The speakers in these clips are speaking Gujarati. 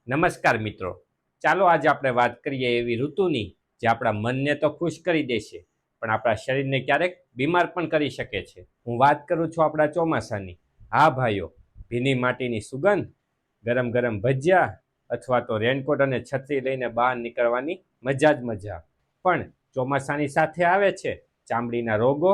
નમસ્કાર મિત્રો, ચાલો આજે આપણે વાત કરીએ એવી ઋતુની જે આપણા મનને તો ખુશ કરી દેશે પણ આપણા શરીરને ક્યારેક બીમાર પણ કરી શકે છે. હું વાત કરું છું આપણા ચોમાસાની. હા ભાઈઓ, ભીની માટીની સુગંધ, ગરમ ગરમ ભજીયા અથવા તો રેનકોટ અને છત્રી લઈને બહાર નીકળવાની મજા જ મજા. પણ ચોમાસાની સાથે આવે છે ચામડીના રોગો,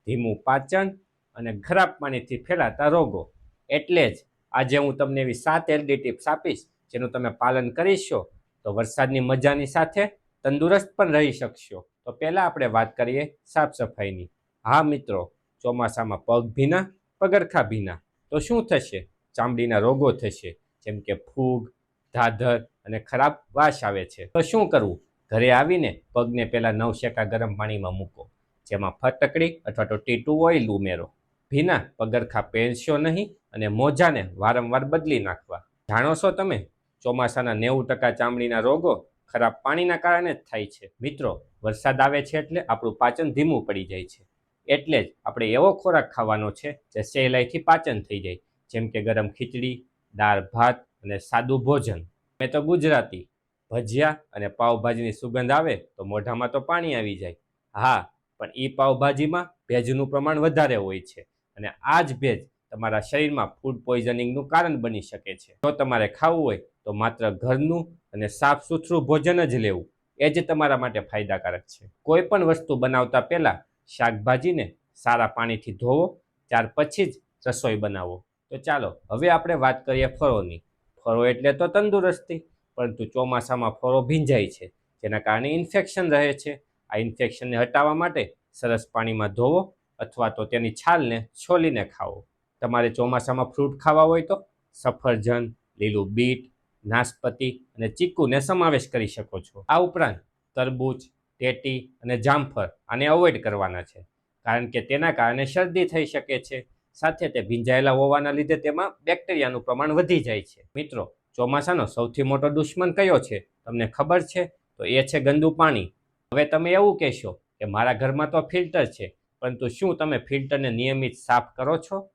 ધીમું પાચન અને ખરાબ પાણીથી ફેલાતા રોગો. એટલે જ આજે હું તમને એવી 7 હેલ્ધી ટિપ્સ આપીશ જેનું તમે પાલન કરીશો તો વરસાદની મજાની સાથે તંદુરસ્ત પણ રહી શકશો. તો પહેલાં આપણે વાત કરીએ સાફ સફાઈની. હા મિત્રો, ચોમાસામાં પગ ભીના, પગરખા ભીના તો શું થશે? ચામડીના રોગો થશે, જેમ કે ફૂગ, ધાધર અને ખરાબ વાસ આવે છે. તો શું કરવું? ઘરે આવીને પગને પહેલાં નવશેકા ગરમ પાણીમાં મૂકો, જેમાં ફટકડી અથવા તો ટીટું ઓઇલ ઉમેરો. ભીના પગરખા પહેરશો નહીં અને મોજાને વારંવાર બદલી નાખવા. જાણો છો તમે, ચોમાસાના 90% ચામડીના રોગો ખરાબ પાણીના કારણે જ થાય છે. મિત્રો, વરસાદ આવે છે એટલે આપણું પાચન ધીમું પડી જાય છે. એટલે જ આપણે એવો ખોરાક ખાવાનો છે જે સહેલાઈથી પાચન થઈ જાય, જેમ કે ગરમ ખીચડી, દાળ ભાત અને સાદું ભોજન. મેં તો ગુજરાતી, ભજીયા અને પાવભાજીની સુગંધ આવે તો મોઢામાં તો પાણી આવી જાય. હા, પણ એ પાવભાજીમાં ભેજનું પ્રમાણ વધારે હોય છે અને આ જ ભેજ તમારા શરીરમાં ફૂડ પોઈઝનિંગનું કારણ બની શકે છે. જો તમારે ખાવું હોય તો માત્ર ઘરનું અને સાફ સુથરું ભોજન જ લેવું, એ જ તમારા માટે ફાયદાકારક છે. કોઈ પણ વસ્તુ બનાવતા પહેલાં શાકભાજીને સારા પાણીથી ધોવો, ત્યાર પછી જ રસોઈ બનાવો. તો ચાલો હવે આપણે વાત કરીએ ફળોની. ફળો એટલે તો તંદુરસ્તી, પરંતુ ચોમાસામાં ફળો ભીંજાય છે, જેના કારણે ઇન્ફેક્શન રહે છે. આ ઇન્ફેક્શનને હટાવવા માટે સરસ પાણીમાં ધોવો અથવા તો તેની છાલને છોલીને ખાવો. તમારે ચોમાસામાં ફ્રૂટ ખાવા હોય તો સફરજન, લીલું બીટ, નાશપતી અને ચીકુને સમાવેશ કરી શકો છો. આ ઉપરાંત તરબૂચ, ટેટી અને જામફળ આને અવોઇડ કરવાના છે, કારણ કે તેના કારણે શરદી થઈ શકે છે. સાથે તે ભીંજાયેલા હોવાના લીધે તેમાં બેક્ટેરિયાનું પ્રમાણ વધી જાય છે. મિત્રો, ચોમાસાનો સૌથી મોટો દુશ્મન કયો છે તમને ખબર છે? તો એ છે ગંદુ પાણી. હવે તમે એવું કહેશો કે મારા ઘરમાં તો ફિલ્ટર છે, પરંતુ શું તમે ફિલ્ટરને નિયમિત સાફ કરો છો?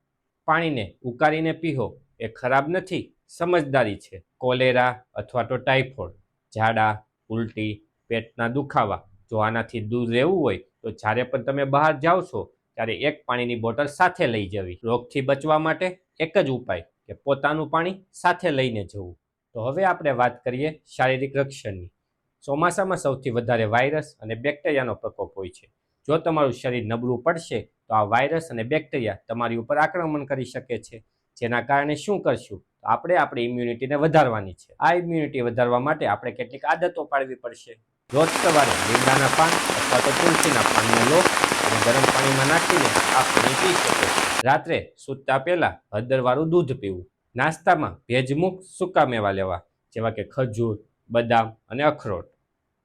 પાણીને ઉકાળીને પીવો એ ખરાબ નથી, સમજદારી છે. કોલેરા અથવા તો ટાઇફોઇડ, ઝાડા, ઉલટી, પેટના દુખાવા, જો આનાથી દૂર રહેવું હોય તો જ્યારે પણ તમે બહાર જાઓ છો ત્યારે એક પાણીની બોટલ સાથે લઈ જવી. રોગથી બચવા માટે એક જ ઉપાય કે પોતાનું પાણી સાથે લઈને જવું. તો હવે આપણે વાત કરીએ શારીરિક રક્ષણની. ચોમાસામાં સૌથી વધારે વાયરસ અને બેક્ટેરિયાનો પ્રકોપ હોય છે. જો તમારું શરીર નબળું પડશે તો આ વાયરસ અને બેક્ટેરિયા તમારી ઉપર આક્રમણ કરી શકે છે, જેના કારણે શું કરશું? તો આપણે આપણી ઇમ્યુનિટીને વધારવાની છે. આ ઇમ્યુનિટી વધારવા માટે આપણે કેટલીક આદતો પાડવી પડશે. રોજ સવારે લીમડાના પાન અથવા તો તુલસીના પાનનો લો અને ગરમ પાણીમાં નાખીને આ પાણી પી શકો છો. રાત્રે સૂતા પહેલા હળદરવાળું દૂધ પીવું. નાસ્તામાં ભેજમુક્ત સૂકા મેવા લેવા, જેવા કે ખજૂર, બદામ અને અખરોટ.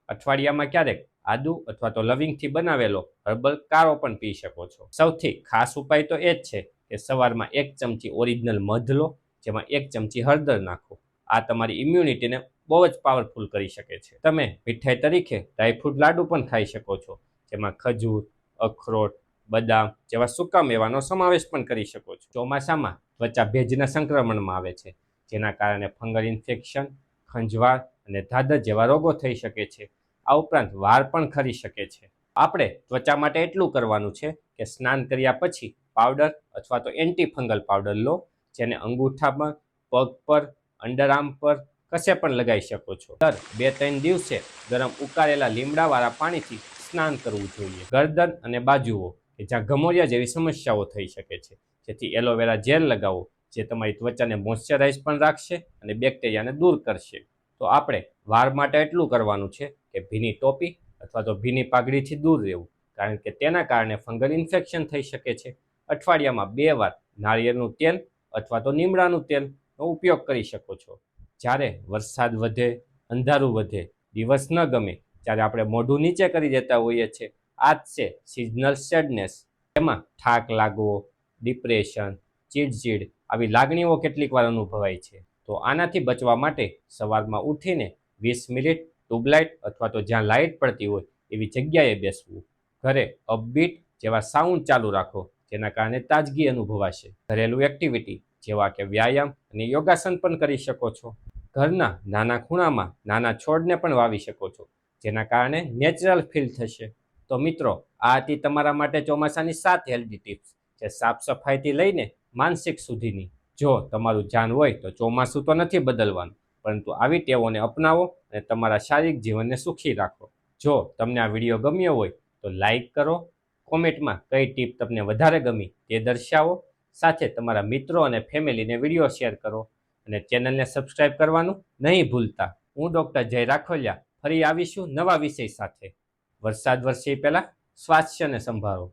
અઠવાડિયામાં ક્યારેક આદુ અથવા તો લવિંગથી બનાવેલો હર્બલ કાળો પણ પી શકો છો. સૌથી ખાસ ઉપાય તો એ જ છે કે સવારમાં 1 ચમચી ઓરિજિનલ મધ લો, જેમાં 1 ચમચી હળદર નાખો. આ તમારી ઇમ્યુનિટીને બહુ જ પાવરફુલ કરી શકે છે. તમે મીઠાઈ તરીકે ડ્રાયફ્રૂટ લાડુ પણ ખાઈ શકો છો, જેમાં ખજૂર, અખરોટ, બદામ જેવા સૂકા મેવાનો સમાવેશ પણ કરી શકો છો. ચોમાસામાં ત્વચા ભેજના સંક્રમણમાં આવે છે, જેના કારણે ફંગલ ઇન્ફેક્શન, ખંજવાળ અને ધાધર જેવા રોગો થઈ શકે છે. આ ઉપરાંત વાળ પણ ખરી શકે છે. આપણે ત્વચા માટે એટલું કરવાનું છે કે સ્નાન કર્યા પછી પાવડર અથવા તો એન્ટી ફંગલ પાવડર લો, જેને અંગૂઠામાં, પગ પર, અંડરઆર્મ પર કશે પણ લગાવી શકો છો. દર 2-3 દિવસે ગરમ ઉકાળેલા લીમડાવાળા પાણીથી સ્નાન કરવું જોઈએ. ગરદન અને બાજુઓ કે જ્યાં ગમોરિયા જેવી સમસ્યાઓ થઈ શકે છે, જેથી એલોવેરા જેલ લગાવો, જે તમારી ત્વચાને મોઇશ્ચરાઇઝ પણ રાખશે અને બેક્ટેરિયાને દૂર કરશે. તો આપણે વાળ માટે એટલું કરવાનું છે કે ભીની ટોપી અથવા તો ભીની પાઘડીથી દૂર રહેવું, કારણ કે તેના કારણે ફંગલ ઇન્ફેક્શન થઈ શકે છે. અઠવાડિયામાં 2 વાર નાળિયેરનું તેલ અથવા તો લીમડાનું તેલનો ઉપયોગ કરી શકો છો. જ્યારે વરસાદ વધે, અંધારું વધે, દિવસ ન ગમે ત્યારે આપણે મોઢું નીચે કરી દેતા હોઈએ છીએ. આ જ છે સિઝનલ સેડનેસ. એમાં થાક લાગવો, ડિપ્રેશન, ચીડચીડ આવી લાગણીઓ કેટલીક વાર અનુભવાય છે. તો આનાથી બચવા માટે સવારમાં ઉઠીને 20 મિનિટ ટ્યુબલાઇટ અથવા તો જ્યાં લાઇટ પડતી હોય એવી જગ્યાએ બેસવું. ઘરે અપબીટ જેવા સાઉન્ડ ચાલુ રાખો, જેના કારણે તાજગી અનુભવાશે. ઘરેલું એક્ટિવિટી જેવા કે વ્યાયામ અને યોગાસન પણ કરી શકો છો. ઘરના નાના ખૂણામાં નાના છોડને પણ વાવી શકો છો, જેના કારણે નેચરલ ફીલ થશે. તો મિત્રો, આ હતી તમારા માટે ચોમાસાની 7 હેલ્ધી ટિપ્સ, જે સાફ સફાઈથી લઈને માનસિક સુધીની. જો તમારું ધ્યાન હોય તો ચોમાસું તો નથી બદલવાનું, પરંતુ આવી ટેવોને અપનાવો અને તમારા શારીરિક જીવનને સુખી રાખો. જો તમને આ વિડીયો ગમ્યો હોય તો લાઈક કરો, કોમેન્ટમાં કઈ ટીપ તમને વધારે ગમી તે દર્શાવો, સાથે તમારા મિત્રો અને ફેમિલીને વિડીયો શેર કરો અને ચેનલને સબસ્ક્રાઇબ કરવાનું નહીં ભૂલતા. હું ડૉક્ટર જય રાખોલિયા ફરી આવીશું નવા વિષય સાથે. વરસાદ વરસે પહેલાં સ્વાસ્થ્યને સંભાળો.